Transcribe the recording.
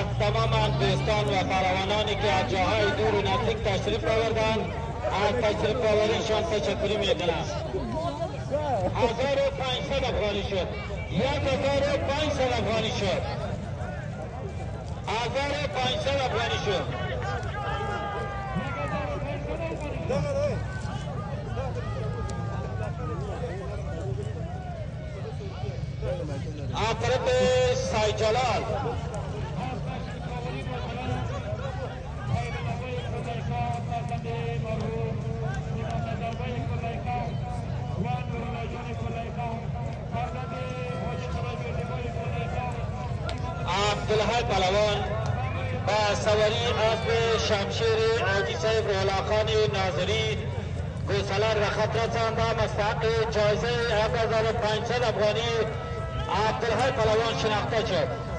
از تمام دوستان و پهلوانانی که از جاهای دور و نزدیک تشریف آوردند از تشریف آوریشان تشکر میکنم. 1500 افغانی شد. 1500 افغانی شد. 1500 افغانی شد. آقرب سایجلال عبدالحی پهلوان با سواری اسب شمشیر حاجی صاحب روح‌الله خان ناظری گوسلر و خط رسانده مستحق جایزه 1500 افغانی عبدالحی پهلوان شناخته شد.